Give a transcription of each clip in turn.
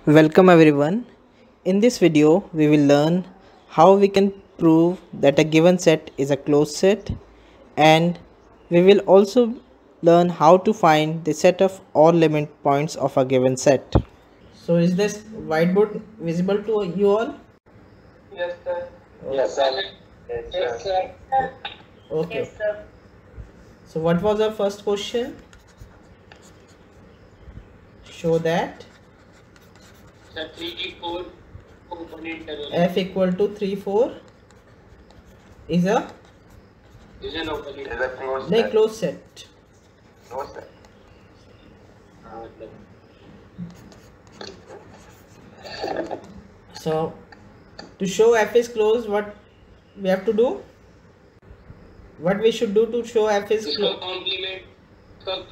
Welcome everyone. In this video, we will learn how we can prove that a given set is a closed set, and we will also learn how to find the set of all limit points of a given set. So is this whiteboard visible to you all? Yes, sir. Yes, sir. Yes, sir. Okay. Yes, sir. So what was our first question? Show that Sir, 3, 4 open interval f equal to 3, 4 is a is an open Is interval. a closed like set. closed set. Closed set. So to show f is closed, what we have to do? What we should do to show f is इसको closed?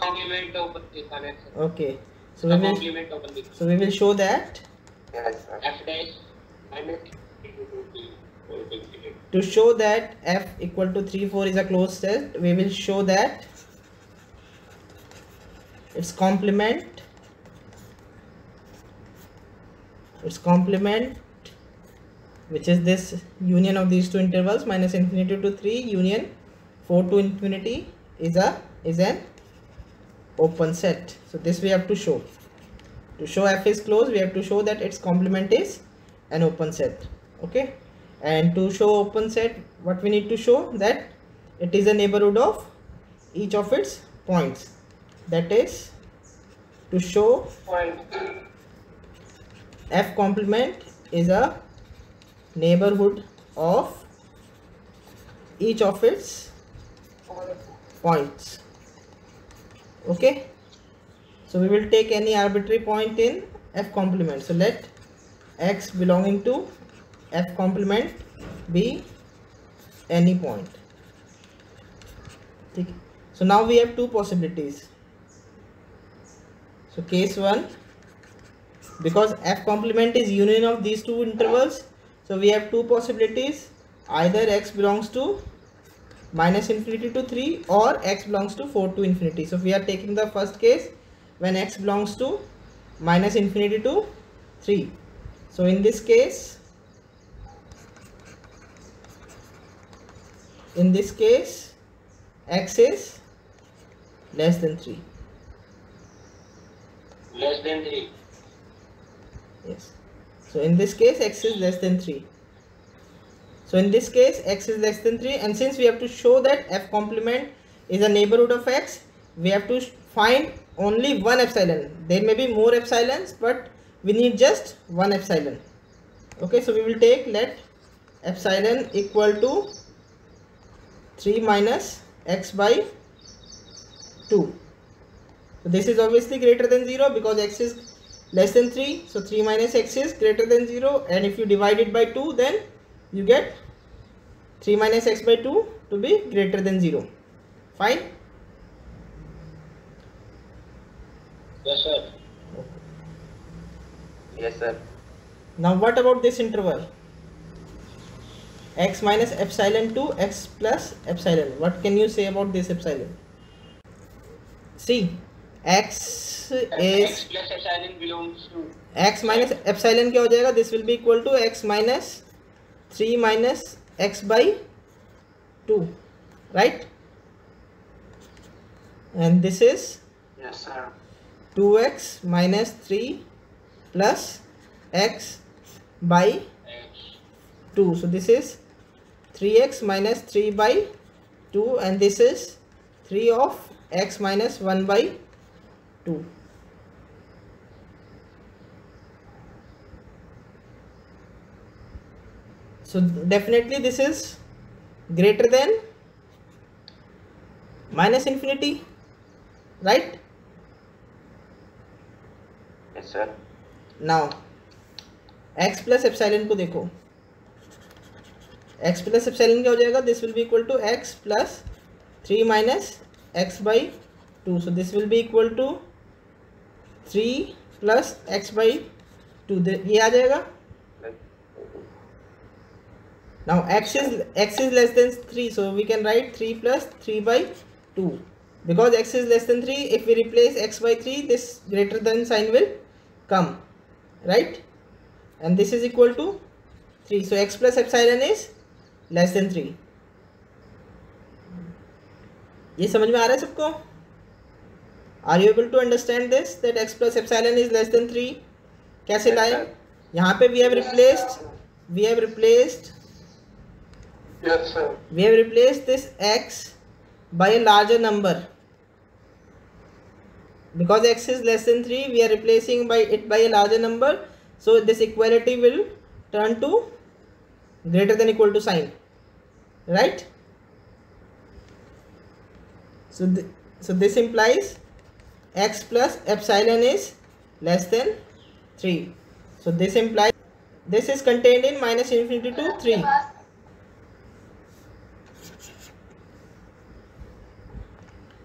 complement open दिखाना है sir. Okay. So इसका we will complement open दिखाना so we will show that Yes, sir. f dash minus to show that f equal to 3, 4 is a closed set, we will show that its complement which is this union of these two intervals minus infinity to 3 union 4 to infinity is an open set. So this we have to show. To show f is closed, we have to show that its complement is an open set. Okay, and to show open set, what we need to show that it is a neighborhood of each of its points. That is, to show point. f complement is a neighborhood of each of its points. Okay, so we will take any arbitrary point in f complement. So let x belonging to f complement be any point. Okay. So now we have two possibilities. So case 1, because f complement is union of these two intervals, so we have two possibilities: either x belongs to minus infinity to 3 or x belongs to 4 to infinity. So we are taking the first case when x belongs to minus infinity to 3. So in this case x is less than 3. Less than 3. Yes. So in this case x is less than 3. So in this case x is less than 3, and since we have to show that f complement is a neighborhood of x, we have to find only one epsilon. There may be more epsilons, but we need just one epsilon. Okay, so we will take let epsilon equal to 3 minus x by 2. So this is obviously greater than 0 because x is less than 3. So 3 minus x is greater than 0, and if you divide it by 2, then you get 3 minus x by 2 to be greater than 0. Fine. Yes, sir. Yes, sir. Now what about this interval? X minus epsilon to x plus epsilon. What can you say about this epsilon? See, x X is plus epsilon belongs to x minus epsilon क्या हो जाएगा? This will be equal to x minus 3 minus x by 2, right? And this is Yes, sir. 2x minus 3 plus x by x. 2. So this is 3x minus 3 by 2, and this is 3 of x minus 1 by 2. So definitely this is greater than minus infinity, right? Yes, sir. Now x plus epsilon को देखो, x plus epsilon क्या हो जाएगा? This will be equal to x plus 3 minus x by 2. So this will be equal to 3 plus x by 2. ये आ जाएगा. Now x is less than 3, so we can write 3 plus 3 by 2. Because x is less than 3, if we replace x by 3, this greater than sign will come, right? And this is equal to 3. So x plus epsilon is less than 3. ये समझ में आ रहा है सबको? Are you able to understand this, that x plus epsilon is less than 3? कैसे Yes, लाए? sir. यहाँ पे we have replaced this x by a larger number. Because x is less than 3, we are replacing it by a larger number. So this equality will turn to greater than equal to sign, right? So this implies x plus epsilon is less than 3. So this implies this is contained in minus infinity to 3.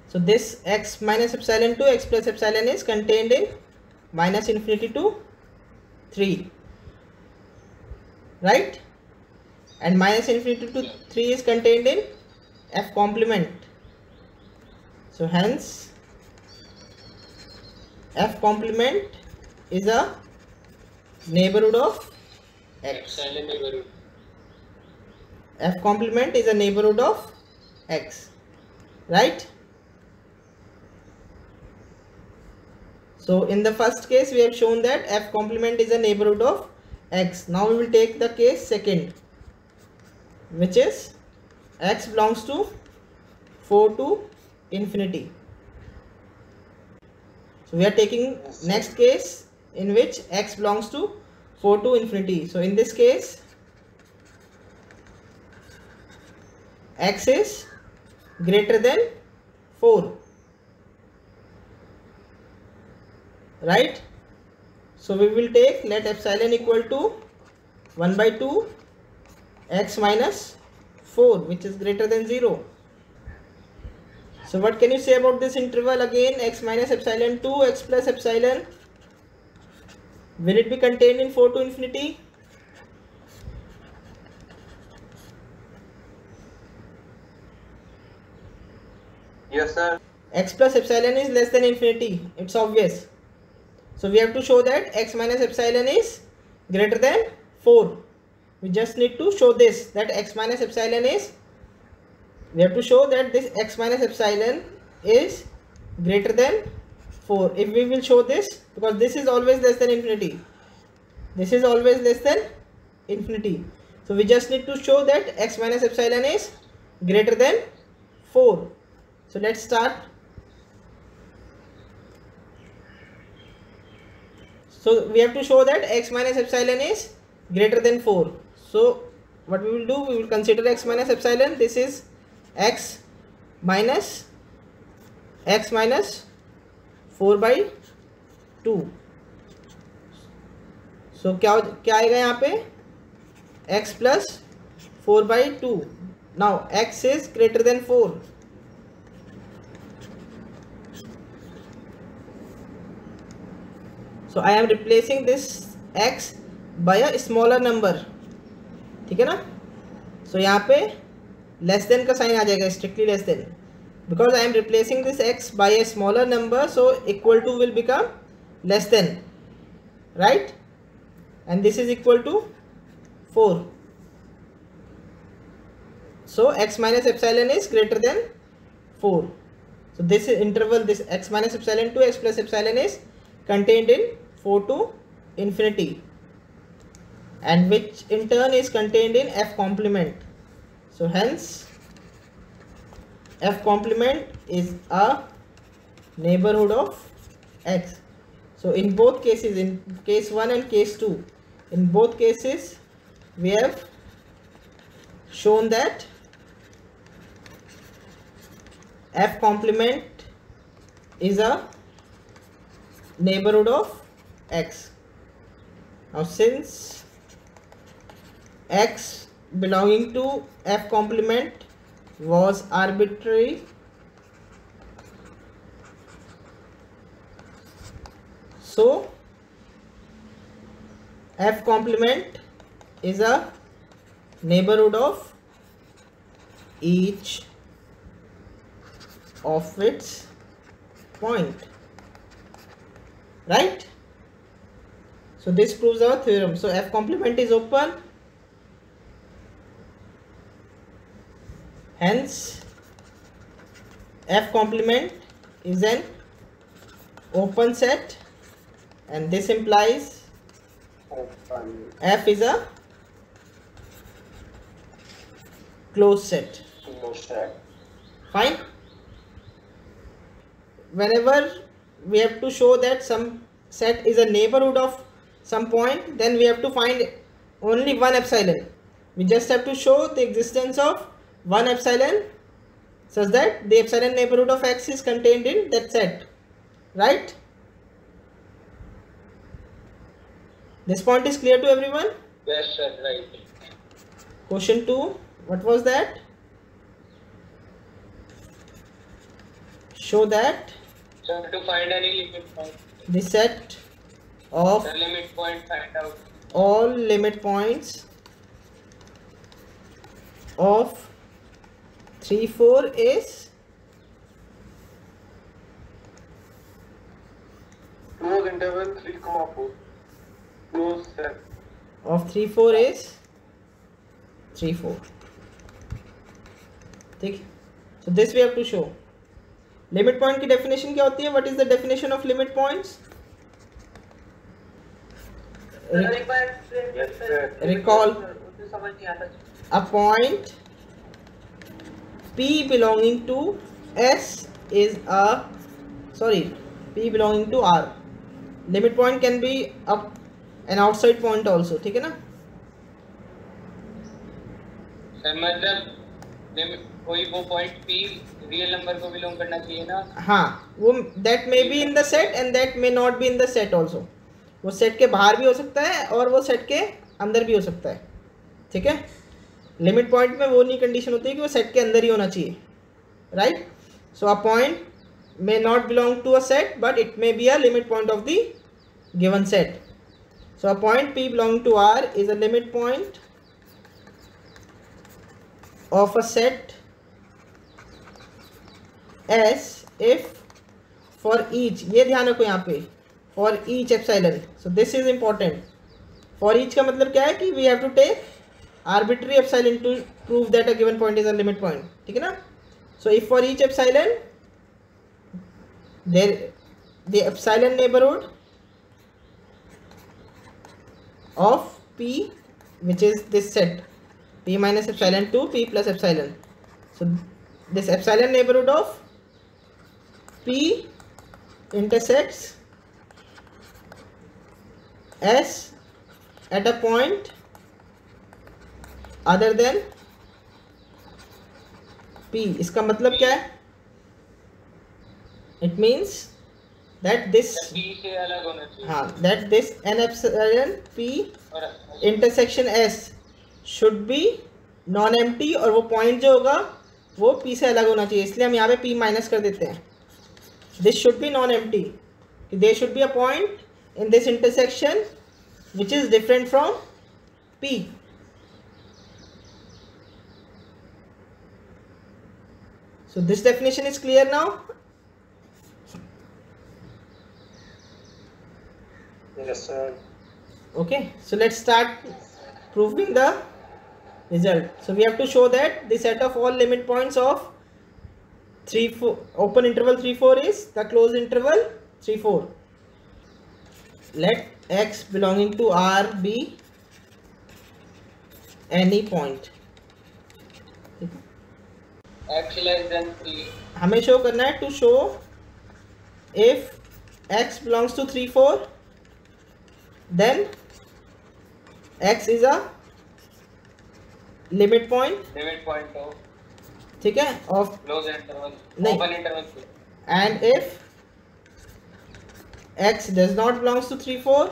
So this x minus epsilon to x plus epsilon is contained in minus infinity to 3, right? And minus infinity to 3 is contained in f complement. So hence f complement is a neighborhood of x. Epsilon neighborhood. F complement is a neighborhood of x, right? So in the first case we have shown that f complement is a neighborhood of x. Now we will take the case second, which is x belongs to 4 to infinity. So we are taking next case in which x belongs to 4 to infinity. So in this case x is greater than 4, right? So we will take, let epsilon equal to 1 by 2 x minus 4, which is greater than 0. So what can you say about this interval again, x minus epsilon to x plus epsilon? Will it be contained in 4 to infinity? Yes, sir. X plus epsilon is less than infinity, it's obvious. So we have to show that x minus epsilon is greater than 4. We just need to show this, that x minus epsilon is, we have to show that this x minus epsilon is greater than 4. If we will show this, because this is always less than infinity, this is always less than infinity. So we just need to show that x minus epsilon is greater than 4. So let's start. So we have to show that x minus epsilon is greater than 4. So what we will do, we will consider x minus epsilon. This is x minus 4 by 2. So क्या आएगा यहाँ पे, x plus 4 by 2. Now x is greater than 4. So I am replacing this x by a smaller number, ठीक है ना? So यहाँ पे less than का साइन आ जाएगा, strictly less than, because I am replacing this x by a smaller number, so equal to will become less than, right? And this is equal to 4. So x minus epsilon is greater than 4. So this interval, this x minus epsilon to x plus epsilon is contained in 4 to infinity, and which in turn is contained in f complement. So hence f complement is a neighborhood of x. So in both cases, in case 1 and case 2, in both cases we have shown that f complement is a neighborhood of x. Now since x belonging to f complement was arbitrary, so f complement is a neighborhood of each of its point, right? So this proves our theorem. So F complement is open. Hence F complement is an open set, and this implies F is a closed set. Fine. Whenever we have to show that some set is a neighborhood of some point, then we have to find only one epsilon. We just have to show the existence of one epsilon such that the epsilon neighborhood of X is contained in that set, right? This point is clear to everyone? Yes, sir. Right. Question 2, what was that? Show that So to find any limit point, the set of the limit point find out. all limit points of 3, 4 is Close interval 3, 4. Close set. of 3, 4 is 3, 4. ठीक. So this we have to show. Limit point की definition क्या होती है? What is the definition of limit points? Recall a point P belonging to S is a P belonging to R. Limit point can be an outside point also. ठीक है ना? Sir मतलब कोई वो पॉइंट P रियल नंबर को belong करना चाहिए ना? हाँ, वो that may be in the set and that may not be in the set also. वो सेट के बाहर भी हो सकता है और वो सेट के अंदर भी हो सकता है. ठीक है? लिमिट पॉइंट में वो नहीं कंडीशन होती है कि वो सेट के अंदर ही होना चाहिए, right? So a point may not belong to a set but it may be a limit point of the given set. So a point P belonging to R is a limit point of a set S if for each, ये ध्यान रखो यहाँ पे, for each epsilon. So this is important. For each का मतलब क्या है कि we have to take arbitrary epsilon to prove that a given point is a limit point. ठीक है ना? So if for each epsilon there the epsilon neighborhood of P, which is this set P minus epsilon to P plus epsilon. So this epsilon neighborhood of P intersects S at a point other than P. इसका मतलब क्या है? It means that this P से अलग होना चाहिए. हाँ, that this n epsilon P intersection S should be non-empty और वो point जो होगा वो P से अलग होना चाहिए, इसलिए हम यहाँ पे P माइनस कर देते हैं. This should be non-empty. There should be a point in this intersection which is different from P. So this definition is clear now. Yes, sir. Okay, so let's start proving the result. So we have to show that the set of all limit points of 3, 4 open interval 3, 4 is the closed interval 3, 4. Let X belonging to R be any point. X less than 3. हमें show करना है to show if X belongs to 3, 4 then X is a limit point. Limit point of ठीक है? of closed interval. नहीं. Open interval. and if X does not belongs to 3, 4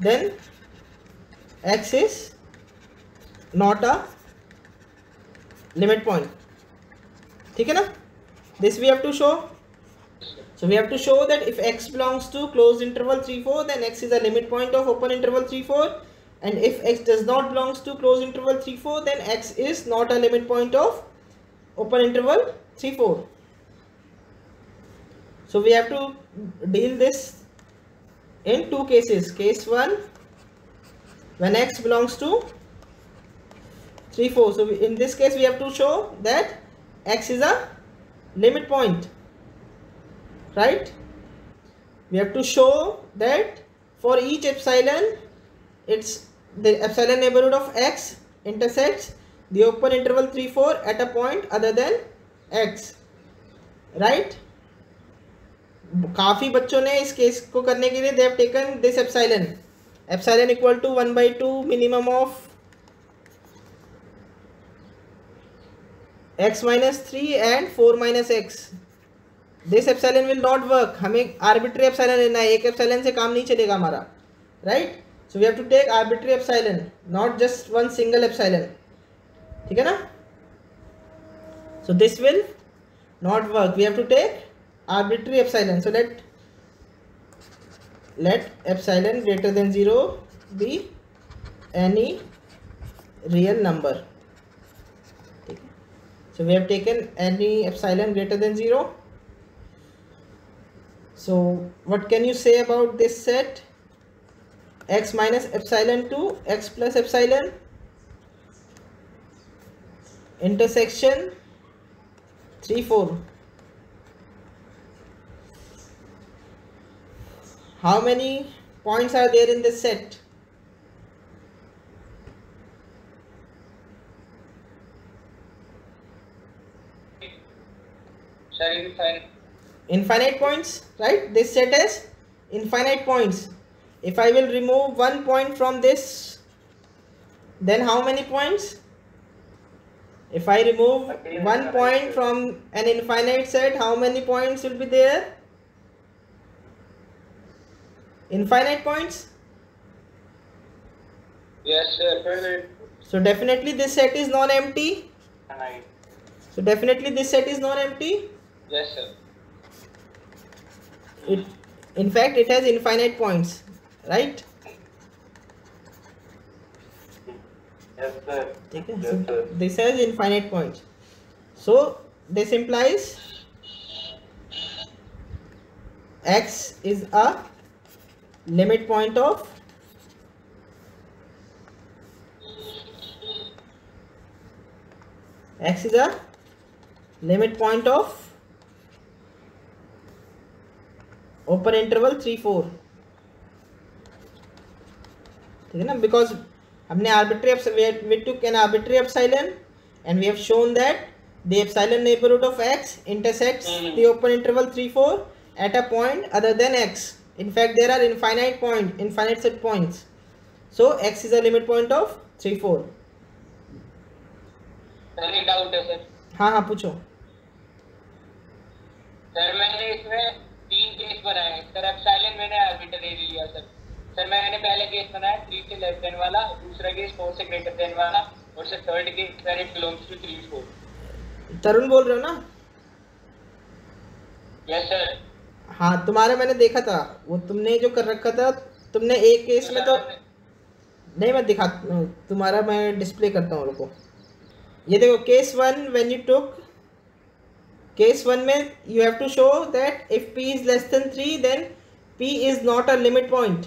then X is not a limit point. ठीक है ना? This we have to show. So we have to show that if X belongs to closed interval 3, 4 then X is a limit point of open interval 3, 4, and if X does not belongs to closed interval 3, 4 then X is not a limit point of open interval 3, 4. So we have to deal this in two cases. Case 1, when x belongs to 3, 4. So in this case we have to show that x is a limit point, right? We have to show that for each epsilon, it's the epsilon neighborhood of x intersects the open interval 3, 4 at a point other than x, right? काफी बच्चों ने इस case को करने के लिए they have taken this epsilon equal to 1/2 minimum of x minus 3 and 4 minus x. This epsilon will not work. हमें arbitrary epsilon लेना है, एक epsilon से काम नहीं चलेगा हमारा, right? So we have to take arbitrary epsilon, not just one single epsilon. ठीक है ना? So this will not work. We have to take arbitrary epsilon. So let epsilon greater than 0 be any real number. So we have taken any epsilon greater than 0. So what can you say about this set? X minus epsilon to x plus epsilon intersection 3, 4. How many points are there in this set? Infinite points, right? This set has infinite points. If I will remove one point from this, then how many points? If I remove one point from an infinite set, how many points will be there? Infinite points? Yes, sir. So definitely this set is non-empty. So definitely this set is non-empty. Yes, sir. In fact, it has infinite points, right? Yes, sir. Okay. Yes, So sir. this has infinite points. So this implies x is a limit point of open interval 3, 4. ठीक है ना? Because हमने we took an arbitrary epsilon and we have shown that the epsilon neighborhood of x intersects the open interval 3, 4 at a point other than x. In fact, there are infinite set points. So x is a limit point of 3, 4. Sir एक doubt है sir. हाँ पूछो. Sir मैंने इसमें 3 case बनाए. Sir epsilon मैंने arbitrary लिया sir. Sir मैंने पहले केस बनाया 3 से लेस देन वाला, दूसरा केस 4 से ग्रेटर देन वाला, और sir third case where it belongs to 3, 4. Tarun बोल रहे हो ना? Yes sir. हाँ, तुम्हारा मैंने देखा था, वो तुमने जो कर रखा था, तुमने एक केस में तो नहीं, मैं दिखा तुम्हारा मैं डिस्प्ले करता हूँ. रुको, ये देखो case 1. When you took case 1 में you have to show that if p is less than 3 then p is not a limit point.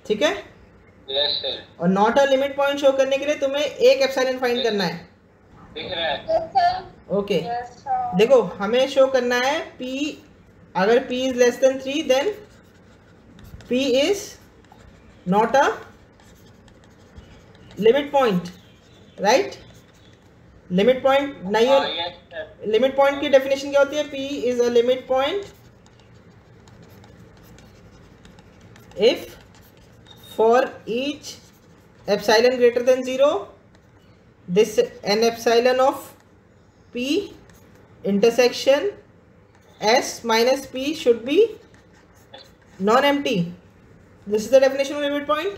ठीक है? Yes sir. और not a limit point show करने के लिए तुम्हें एक एप्सिलॉन फाइंड करना है. दिख रहा है? ओके. देखो, हमें शो करना है p, अगर p is less than 3 then p is not a limit point, right? Limit point नहीं हो. लिमिट पॉइंट की डेफिनेशन क्या होती है? p is a limit point if for each epsilon greater than 0 this an epsilon of p intersection s minus p should be non-empty. This is the definition of limit point.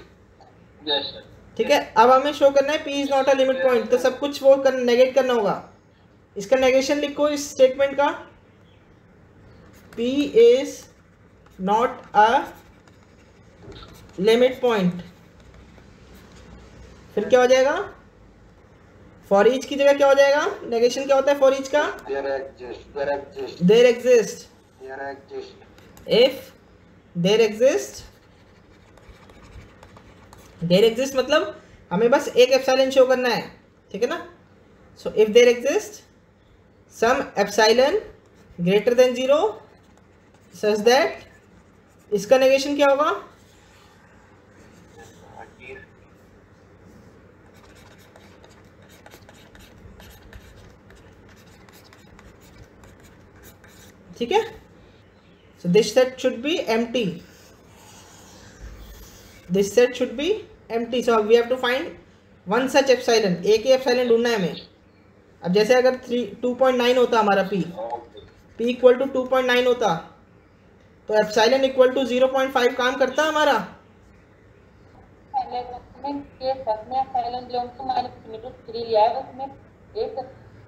Yes sir. ठीक है? अब हमें show करना है p is not a limit point, तो सब कुछ वो नेगेट करना होगा. इसका नेगेशन लिखो इस स्टेटमेंट का. p is not a limit point. फिर क्या हो जाएगा? फॉर ईच की जगह क्या हो जाएगा? नेगेशन क्या होता है फॉर ईच का? There exist if there exist मतलब हमें बस एक एप्सिलॉन शो करना है, ठीक है ना। So if there exist some epsilon greater than 0 such that, इसका नेगेशन क्या होगा, ठीक है। So this set should be empty, this set should be empty. So we have to find one such epsilon, एक ही एप्सिलॉन ढूंढना है हमें। अब जैसे अगर 2.9 होता हमारा p इक्वल टू 2.9 होता तो एप्सिलॉन इक्वल टू 0.5 काम करता हमारा।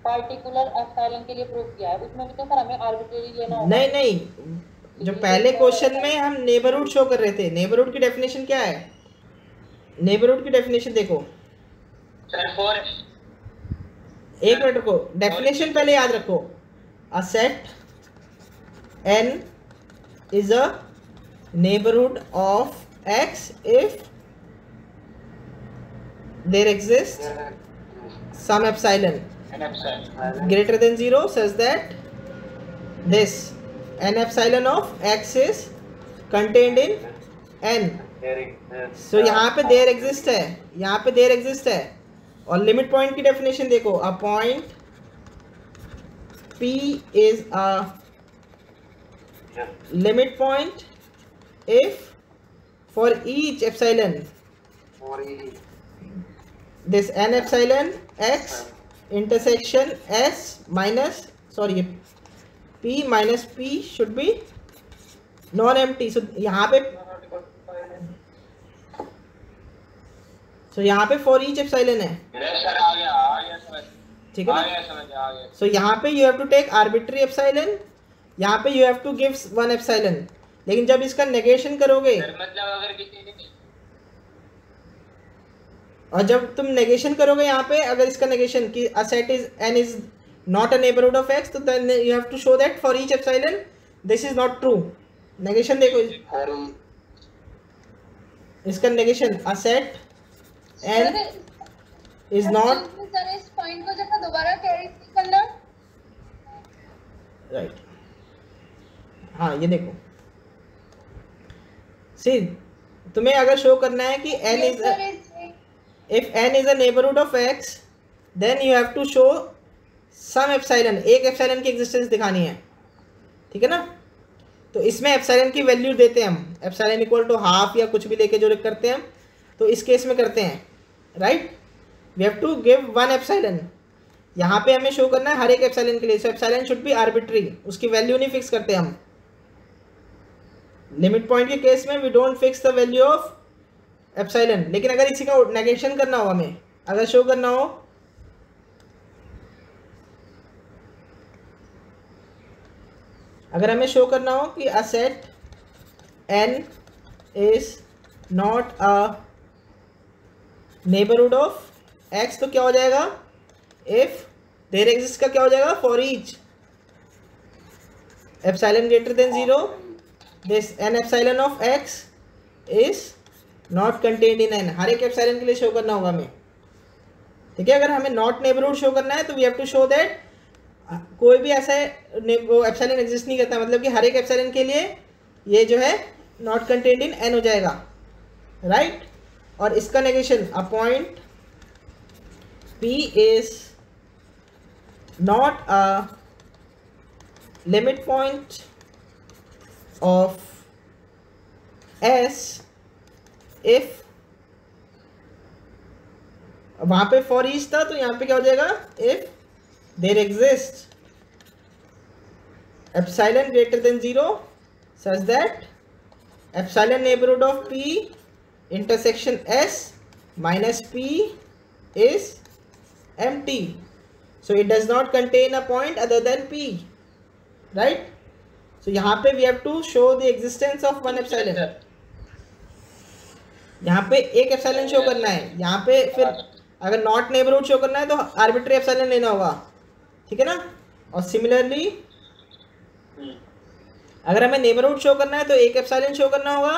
पर्टिकुलर एप्सिलॉन के लिए प्रूव किया है, उसमें भी तो सर हमें आर्बिट्रेरी लेना होगा। नहीं, जो पहले क्वेश्चन में हम नेबरहुड शो कर रहे थे, नेबरहुड की डेफिनेशन क्या है, नेबरहुड की डेफिनेशन देखो सर। फॉर एक मिनट को, डेफिनेशन पहले याद रखो। A set n is a neighbourhood of x if there exist some epsilon greater than 0 such that this n epsilon of x is contained in n. So यहाँ पे there exist है, यहाँ पे there exist है। और limit point की definition देखो, a point p is a limit point if for each epsilon this n epsilon x intersection s minus p minus p should be non empty। so यहाँ पे for each epsilon है, sir आ गया समझ, ठीक है ना। आ गया। so यहाँ पे you have to take arbitrary epsilon, यहाँ पे you have to give one epsilon। लेकिन जब इसका नेगेशन करोगे, मतलब अगर किसी ने और जब तुम नेगेशन करोगे यहाँ पे, अगर इसका नेगेशन कि a set is n is not a neighborhood of x, तो then you have to show that for each epsilon this is not true। Negation देखो इसका negation, a set n is not sir इस point को जरा दोबारा carry करना। Right, हाँ ये देखो, सी तुम्हें अगर शो करना है कि n is if n is a neighborhood of x then you have to show some epsilon, एक एप्सिलॉन की एग्जिस्टेंस दिखानी है, ठीक है ना। तो इसमें एप्सिलॉन की वैल्यू देते हैं हम, एप्सिलॉन इक्वल टू हाफ या कुछ भी लेके जो करते हैं, तो इस केस में करते हैं, right. We have to give one epsilon, यहाँ पे हमें शो करना है हर एक एप्सिलॉन के लिए। So epsilon should be arbitrary, उसकी वैल्यू नहीं फिक्स करते हम। लिमिट पॉइंट के केस में we don't fix the value of epsilon. लेकिन अगर इसी का नेगेशन करना हो, हमें अगर शो करना हो, अगर हमें शो करना हो कि अ set n is not a neighbourhood of x, तो क्या हो जाएगा, इफ देयर एग्जिस्ट का क्या हो जाएगा, for each epsilon greater than 0 this n epsilon of x is not contained in n। हर एक एप्सिलॉन के लिए शो करना होगा हमें, ठीक है। अगर हमें नॉट नेबरहुड शो करना है तो we have to show that कोई भी ऐसा वो एप्सिलॉन एग्जिस्ट नहीं करता, मतलब कि हर एक एप्सिलॉन के लिए ये जो है नॉट कंटेन्ड इन n हो जाएगा, राइट। और इसका negation, a point p is not a limit point of s if, वहां पे फॉर ईच था तो यहाँ पे क्या हो जाएगा, if there exist epsilon greater than 0 such that epsilon neighbourhood of p intersection s minus p is empty, so it does not contain a point other than p, right। so यहाँ पे we have to show the existence of one epsilon, यहाँ पे एक epsilon show करना है, यहाँ पे फिर अगर नॉट नेबरहुड शो करना है तो आर्बिट्री एप्सिलॉन लेना होगा, ठीक है ना। और सिमिलरली अगर हमें नेबरहुड शो करना है तो एक एप्सिलॉन शो करना होगा,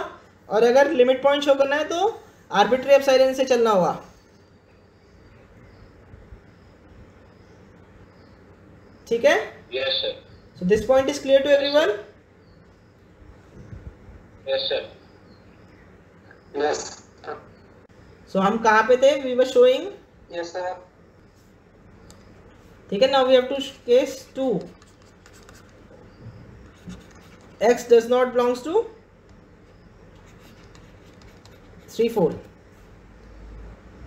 और अगर लिमिट पॉइंट शो करना है तो आर्बिट्री एप्सिलॉन से चलना होगा। ठीक है? Yes sir. So this point is clear to everyone? Yes sir. Yes so हम कहाँ पे थे? We were showing, yes sir. ठीक है। Now we have to case 2, x does not belongs to 3 4,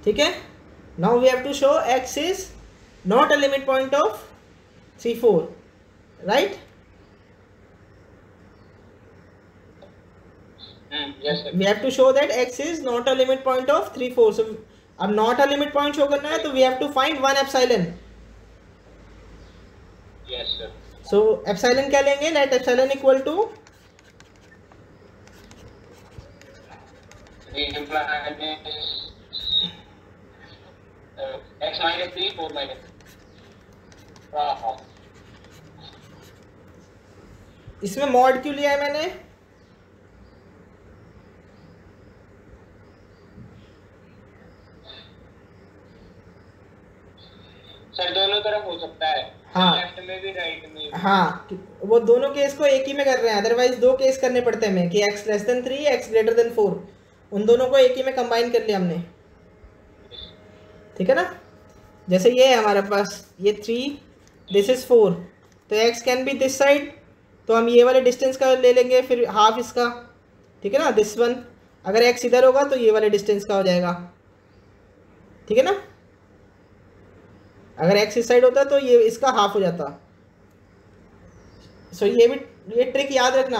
ठीक है। Now we have to show x is not a limit point of 3 4, right? Yes sir. We have to show that x is not a limit point of 3 4. So अब not a limit point show करना है तो we have to find one epsilon. Yes sir. So epsilon क्या लेंगे? Let epsilon equal to 3 x minus 3 4 minus। हाँ। इसमें mod क्यों लिया है मैंने? सर दोनों तरफ हो सकता है। हाँ। लेफ्ट में भी राइट में भी। हाँ, वो दोनों केस को एक ही में कर रहे हैं, अदरवाइज दो केस करने पड़ते हैं हमें कि x less than 3 x greater than 4, उन दोनों को एक ही में कंबाइन कर लिया हमने। ठीक है ना? जैसे ये है हमारे पास, ये 3, दिस इज 4, तो x can be this side, तो हम ये वाले डिस्टेंस का ले लेंगे, फिर हाफ इसका। ठीक है ना? दिस वन, अगर x इधर होगा तो ये वाले डिस्टेंस का हो जाएगा। ठीक है ना? अगर x इस साइड होता तो ये इसका हाफ हो जाता। सो ये ट्रिक याद रखना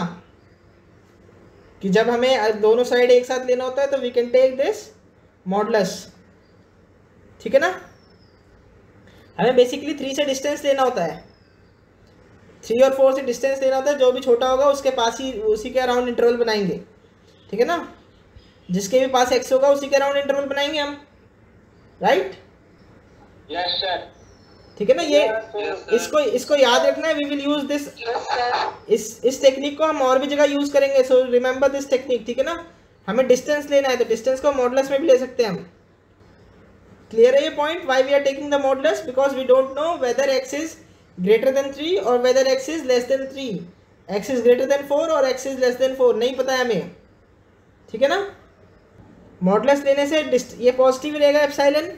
कि जब हमें दोनों साइड एक साथ लेना होता है तो we can take this modulus. ठीक है ना? हमें बेसिकली 3 से डिस्टेंस लेना होता है, 3 और 4 से डिस्टेंस लेना होता है, जो भी छोटा होगा उसके पास ही, उसी के अराउंड इंटरवल बनाएंगे। ठीक है ना? जिसके भी पास x होगा उसी के अराउंड इंटरवल बनाएंगे हम, राइट? Yes sir. ठीक है ना? ये इसको याद रखना है। वी विल यूज दिस, इस टेक्निक को हम और भी जगह यूज करेंगे। So remember this technique. ठीक है ना? हमें डिस्टेंस लेना है तो डिस्टेंस को मॉडुलस में भी ले सकते हैं हम। क्लियर है ये point? Why we are taking the modulus? Because we don't know whether x is greater than 3 और whether x is less than 3, x is greater than 4 और x इज लेस देन 4, नहीं पता है हमें। ठीक है ना? मॉडुलस लेने से ये पॉजिटिव रहेगा epsilon,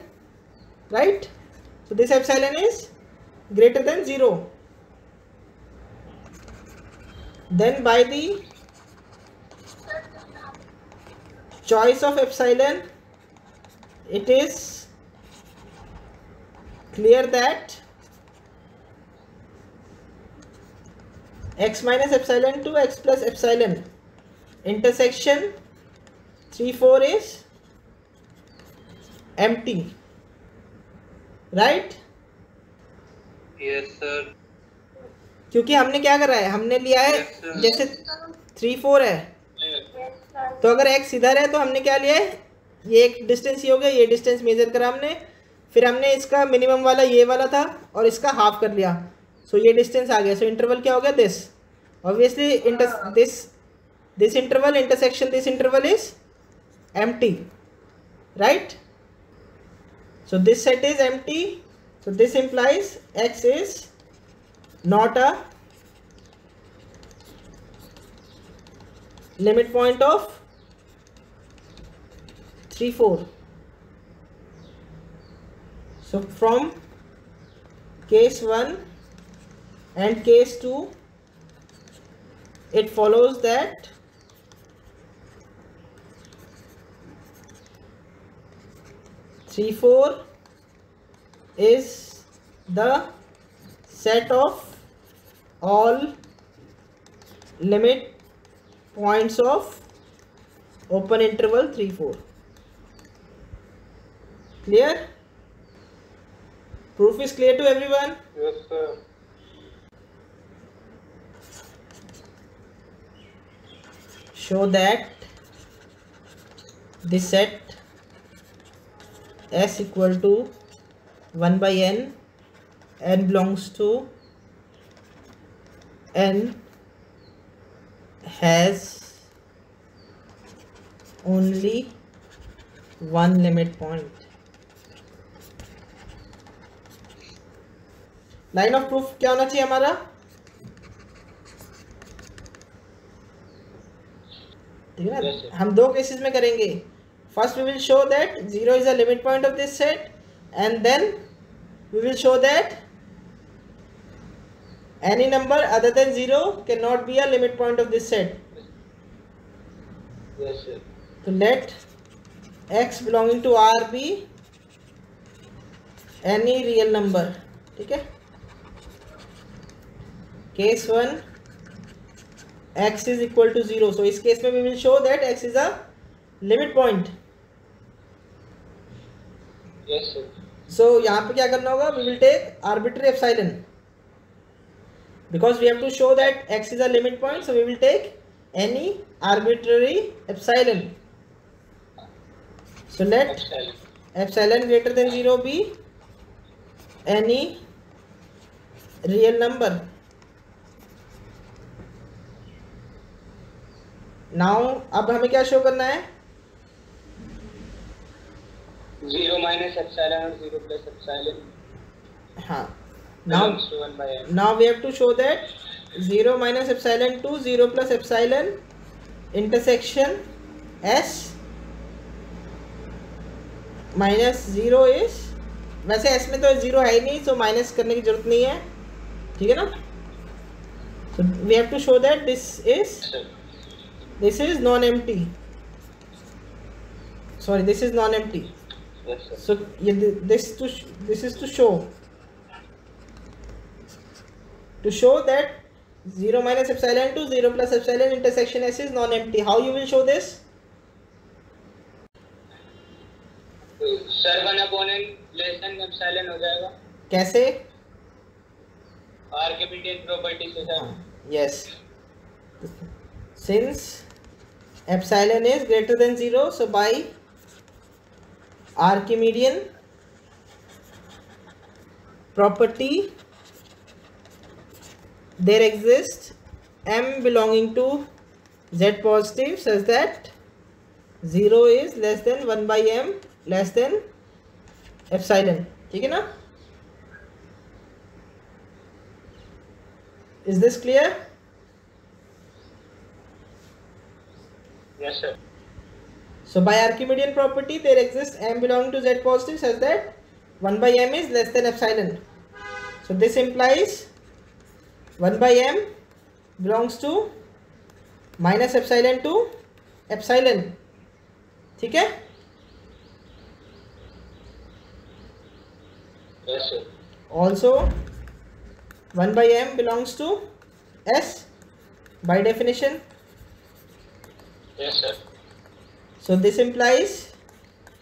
right? So this epsilon is greater than 0. Then by the choice of epsilon, it is clear that x minus epsilon to x plus epsilon intersection 3 4 is empty, right? Yes sir. क्योंकि हमने क्या करा है, हमने लिया है जैसे 3 4 है, तो अगर x इधर है तो हमने क्या लिया है, ये एक डिस्टेंस ही हो गया, ये डिस्टेंस मेजर करा हमने, फिर हमने इसका मिनिमम वाला ये वाला था और इसका हाफ कर लिया, सो ये डिस्टेंस आ गया। सो इंटरवल क्या हो गया? This. Obviously this interval intersection this interval is empty, right? So this set is empty, so this implies x is not a limit point of 3 4. So from case 1 and case 2, it follows that three 4 is the set of all limit points of open interval 3 4. Clear? Proof is clear to everyone? Yes, sir. Show that this set S equal to 1 by n, n belongs to n has only one limit point. Line of proof क्या होना चाहिए हमारा? ठीक है ना, हम दो cases में करेंगे. First we will show that 0 is a limit point of this set, and then we will show that any number other than 0 cannot be a limit point of this set. Yes, sir. So let x belonging to R be any real number. ठीक है. Case 1 x is equal to 0. So इस case में we will show that x is a limit point. Yes, sir. So यहाँ पे क्या करना होगा? We will take arbitrary epsilon because we have to show that x is a limit point. So we will take any arbitrary epsilon. So let epsilon greater than 0 be any real number. Now अब हमें क्या show करना है? 0 minus epsilon और 0 plus epsilon. हाँ. belongs to 1 by n. Now we have to show that 0 minus epsilon to 0 plus epsilon intersection s minus 0 is, वैसे s में तो 0 है ही नहीं, so माइनस करने की जरूरत नहीं है. ठीक है ना? So we have to show that this is non-empty. Sorry, this is non-empty. Yes, sir. So this is to show that 0 minus epsilon to 0 plus epsilon intersection s is non-empty. How you will show this? Sir, 1 upon n less than epsilon हो जाएगा. कैसे? Archimedean property से sir. Yes. Since epsilon is greater than 0, so by Archimedean property there exists m belonging to z positive such that 0 is less than 1 by m less than epsilon. ठीक है ना? Is this clear? Yes, sir. So by Archimedean property there exists m belonging to z positive such that 1 by m is less than epsilon. So this implies 1 by m belongs to minus epsilon to epsilon. ठीक है? Yes, sir. Also 1 by m belongs to s by definition. Yes, sir. So this implies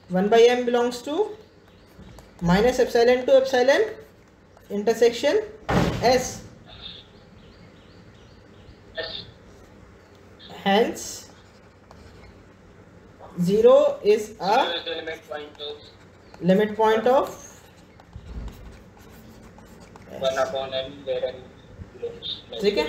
1 by m belongs to minus epsilon to epsilon intersection s. Yes. Hence 0 is a 0 is the limit point of S. 1 upon n where n belongs. ठीक है?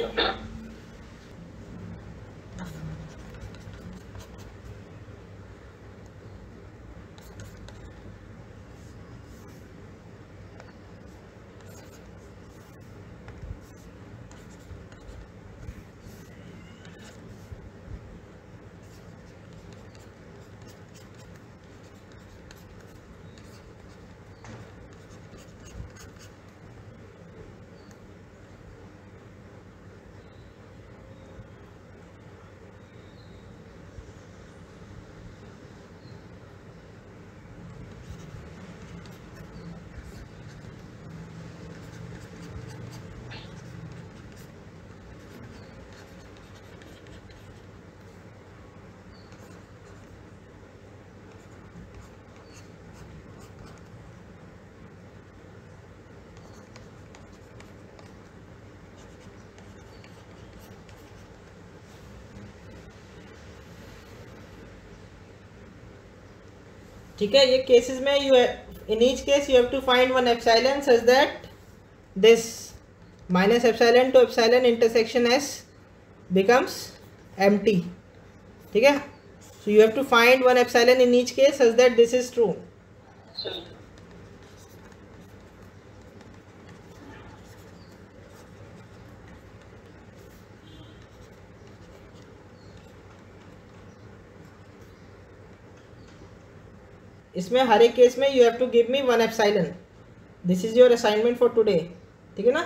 ठीक है, ये cases में you in each case you have to find one epsilon such that this minus epsilon to epsilon intersection S becomes empty. ठीक है? So you have to find one epsilon in each case such that this is true. Sir इसमें हर एक case में you have to give me one epsilon. This is your assignment for today. ठीक है ना?